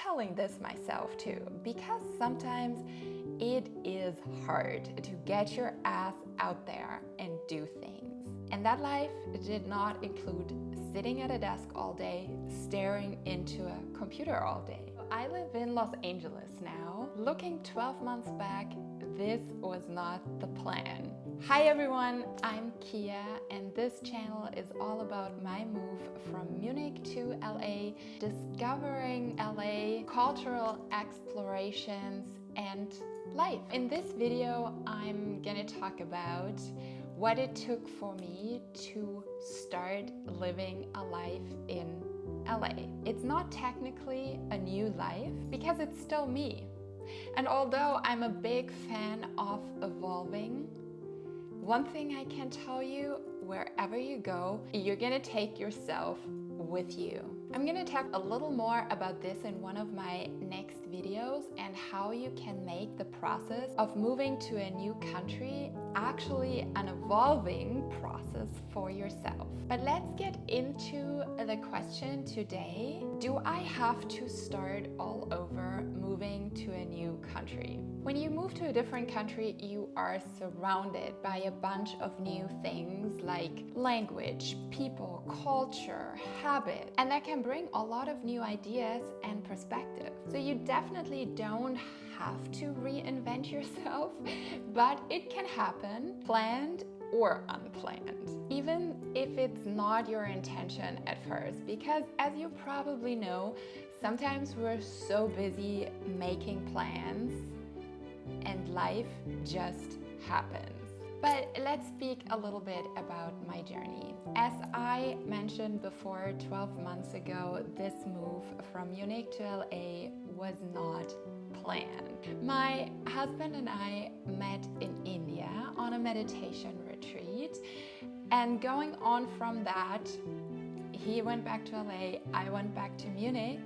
telling this myself too, because sometimes it is hard to get your ass out there and do things. And that life did not include sitting at a desk all day, staring into a computer all day. I live in Los Angeles now. Looking 12 months back, this was not the plan. Hi everyone, I'm Kea, and this channel is all about my move from Munich to LA, discovering LA, cultural explorations, and life. In this video, I'm gonna talk about what it took for me to start living a life in LA. It's not technically a new life because it's still me. And although I'm a big fan of evolving, one thing I can tell you, wherever you go, you're gonna take yourself with you. I'm gonna talk a little more about this in one of my next videos and how you can make the process of moving to a new country actually an evolving process for yourself. But let's get into the question today. Do I have to start all over moving to a new country? When you move to a different country, you are surrounded by a bunch of new things like language, people, culture, habit, and that can bring a lot of new ideas and perspectives. So you definitely don't have to reinvent yourself, but it can happen, planned or unplanned, even if it's not your intention at first, because as you probably know, sometimes we're so busy making plans and life just happens. But let's speak a little bit about my journey. As I mentioned before, 12 months ago, this move from Munich to LA was not planned. My husband and I met in India on a meditation retreat, and going on from that, he went back to LA, I went back to Munich,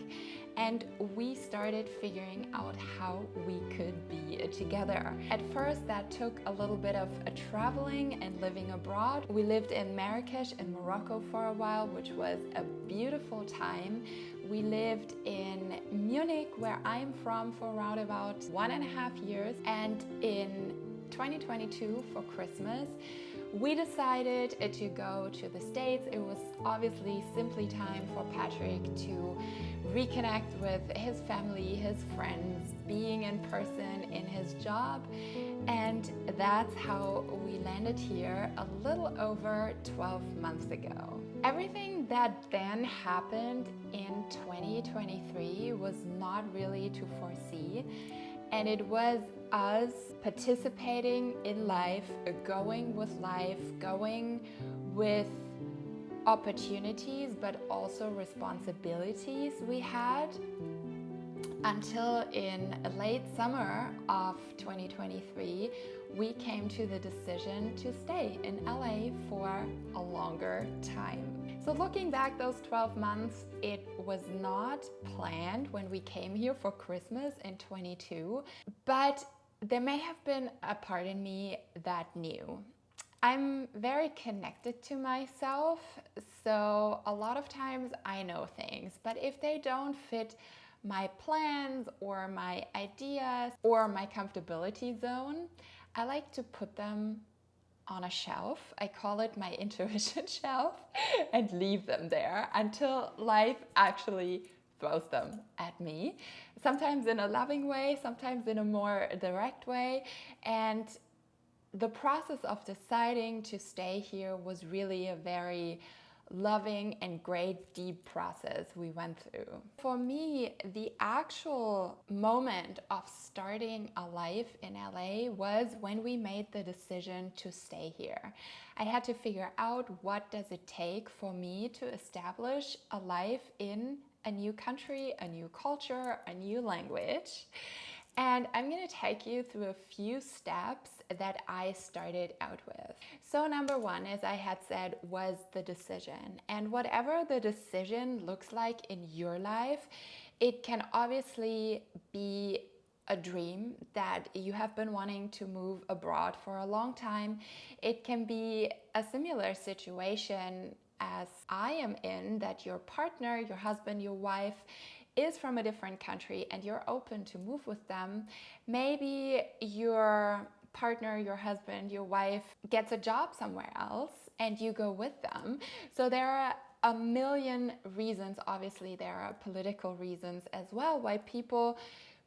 and we started figuring out how we could be together. At first, that took a little bit of traveling and living abroad. We lived in Marrakesh in Morocco for a while, which was a beautiful time. We lived in Munich, where I'm from, for around about 1.5 years, and in 2022 for Christmas, we decided to go to the States. It was obviously simply time for Patrick to reconnect with his family, his friends, being in person in his job, and that's how we landed here a little over 12 months ago. Everything that then happened in 2023 was not really to foresee, and it was us participating in life, going with opportunities, but also responsibilities we had, until in late summer of 2023, we came to the decision to stay in LA for a longer time. So looking back those 12 months, it was not planned when we came here for Christmas in 22, but there may have been a part in me that knew. I'm very connected to myself, so a lot of times I know things, but if they don't fit my plans or my ideas or my comfortability zone, I like to put them on a shelf. I call it my intuition shelf, and leave them there until life actually throws them at me. Sometimes in a loving way, sometimes in a more direct way. And the process of deciding to stay here was really a very loving and great deep process we went through. For me, the actual moment of starting a life in LA was when we made the decision to stay here. I had to figure out, what does it take for me to establish a life in a new country, a new culture, a new language. And I'm going to take you through a few steps that I started out with. So number one, as I had said, was the decision. And whatever the decision looks like in your life, it can obviously be a dream that you have been wanting to move abroad for a long time. It can be a similar situation as I am in, that your partner, your husband, your wife is from a different country and you're open to move with them, maybe your partner, your husband, your wife gets a job somewhere else and you go with them. So there are a million reasons. Obviously, there are political reasons as well why people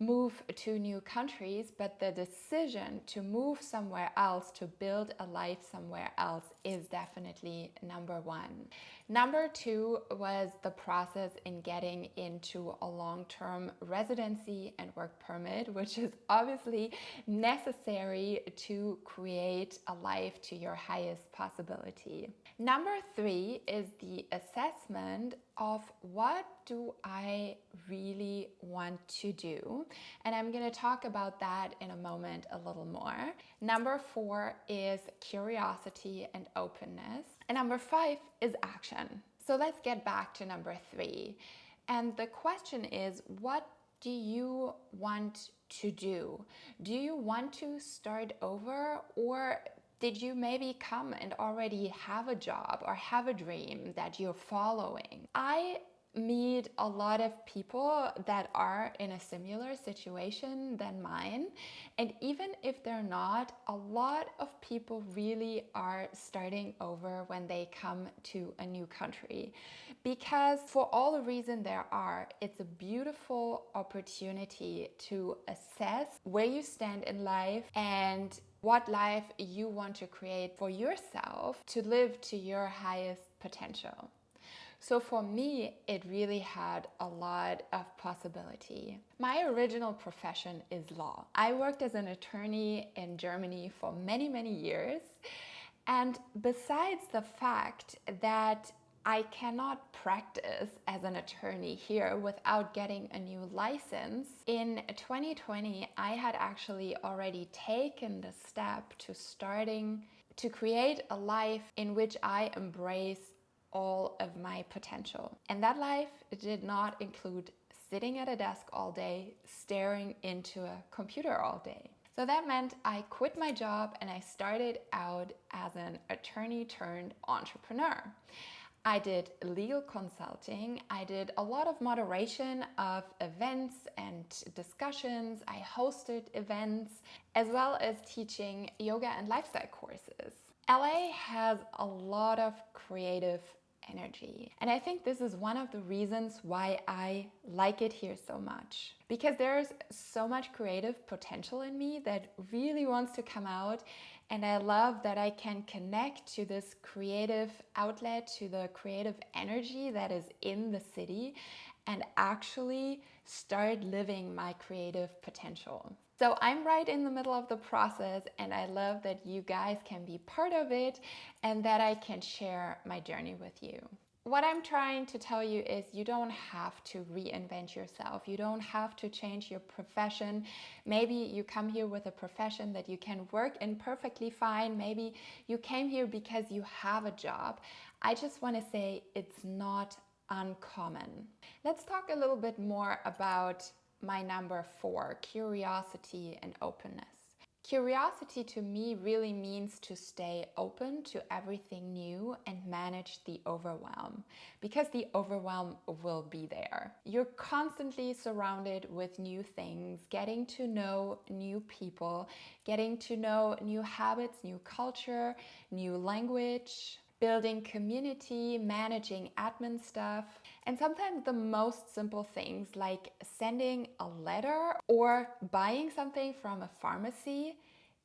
move to new countries, but the decision to move somewhere else, to build a life somewhere else, is definitely number one. Number two was the process in getting into a long-term residency and work permit, which is obviously necessary to create a life to your highest possibility. Number three is the assessment of what do I really want to do? And I'm going to talk about that in a moment a little more. Number four is curiosity and openness. And number five is action. So let's get back to number three. And the question is, what do you want to do? Do you want to start over, or did you maybe come and already have a job or have a dream that you're following? I meet a lot of people that are in a similar situation than mine, and even if they're not, a lot of people really are starting over when they come to a new country, because for all the reasons there are, it's a beautiful opportunity to assess where you stand in life and what life you want to create for yourself to live to your highest potential. So for me, it really had a lot of possibility. My original profession is law. I worked as an attorney in Germany for many, many years. And besides the fact that I cannot practice as an attorney here without getting a new license, in 2020, I had actually already taken the step to starting to create a life in which I embrace all of my potential. And that life did not include sitting at a desk all day, staring into a computer all day. So that meant I quit my job and I started out as an attorney turned entrepreneur. I did legal consulting, I did a lot of moderation of events and discussions, I hosted events, as well as teaching yoga and lifestyle courses. LA has a lot of creative energy, and I think this is one of the reasons why I like it here so much, because there's so much creative potential in me that really wants to come out, and I love that I can connect to this creative outlet, to the creative energy that is in the city, and actually start living my creative potential. So I'm right in the middle of the process, and I love that you guys can be part of it and that I can share my journey with you. What I'm trying to tell you is you don't have to reinvent yourself. You don't have to change your profession. Maybe you come here with a profession that you can work in perfectly fine. Maybe you came here because you have a job. I just want to say it's not uncommon. Let's talk a little bit more about my number four, curiosity and openness. Curiosity to me really means to stay open to everything new and manage the overwhelm, because the overwhelm will be there. You're constantly surrounded with new things, getting to know new people, getting to know new habits, new culture, new language, building community, managing admin stuff, and sometimes the most simple things like sending a letter or buying something from a pharmacy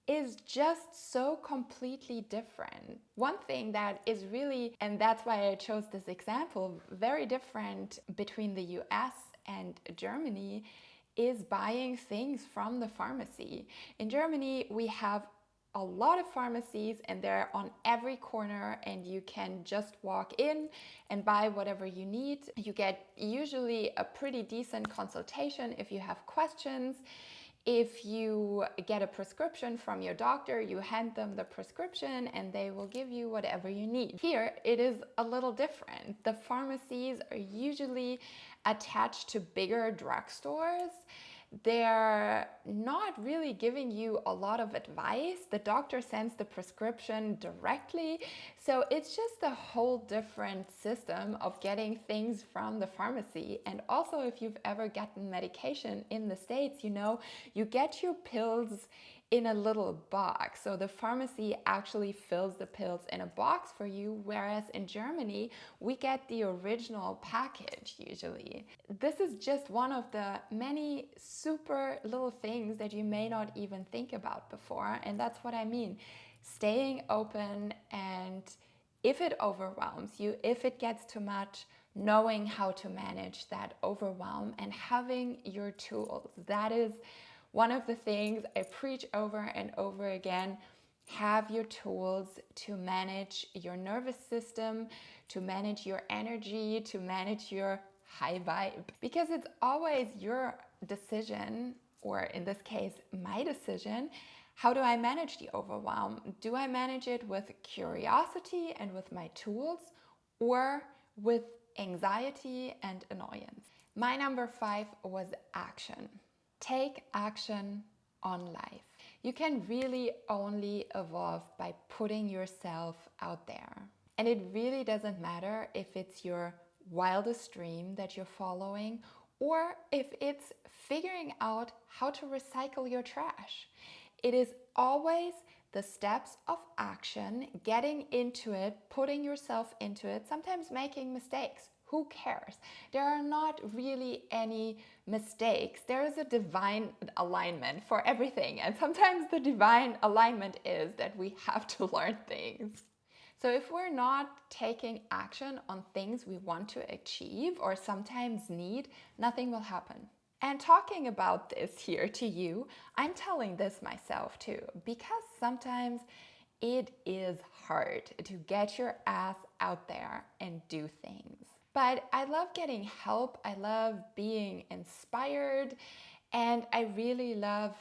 is just so completely different. One thing that is really, and that's why I chose this example, very different between the US and Germany, is buying things from the pharmacy. In Germany, we have a lot of pharmacies and they're on every corner, and you can just walk in and buy whatever you need. You get usually a pretty decent consultation if you have questions. If you get a prescription from your doctor, you hand them the prescription and they will give you whatever you need. Here, it is a little different. The pharmacies are usually attached to bigger drugstores they're not really giving you a lot of advice. The doctor sends the prescription directly. So it's just a whole different system of getting things from the pharmacy. And also, if you've ever gotten medication in the States, you know, you get your pills in a little box. So the pharmacy actually fills the pills in a box for you, whereas in Germany, we get the original package usually. This is just one of the many super little things that you may not even think about before. And that's what I mean. Staying open, and if it overwhelms you, if it gets too much, knowing how to manage that overwhelm and having your tools. That is one of the things I preach over and over again. Have your tools to manage your nervous system, to manage your energy, to manage your high vibe. Because it's always your decision, or in this case, my decision. How do I manage the overwhelm? Do I manage it with curiosity and with my tools, or with anxiety and annoyance? My number 5 was action. Take action on life. You can really only evolve by putting yourself out there. And it really doesn't matter if it's your wildest dream that you're following, or if it's figuring out how to recycle your trash. It is always the steps of action, getting into it, putting yourself into it, sometimes making mistakes. Who cares? There are not really any mistakes. There is a divine alignment for everything. And sometimes the divine alignment is that we have to learn things. So if we're not taking action on things we want to achieve or sometimes need, nothing will happen. And talking about this here to you, I'm telling this myself too, because sometimes it is hard to get your ass out there and do things. But I love getting help, I love being inspired, and I really love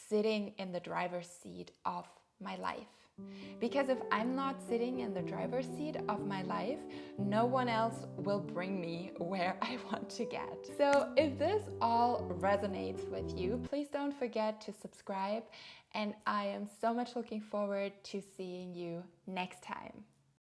sitting in the driver's seat of my life. Because if I'm not sitting in the driver's seat of my life, no one else will bring me where I want to get. So if this all resonates with you, please don't forget to subscribe, and I am so much looking forward to seeing you next time.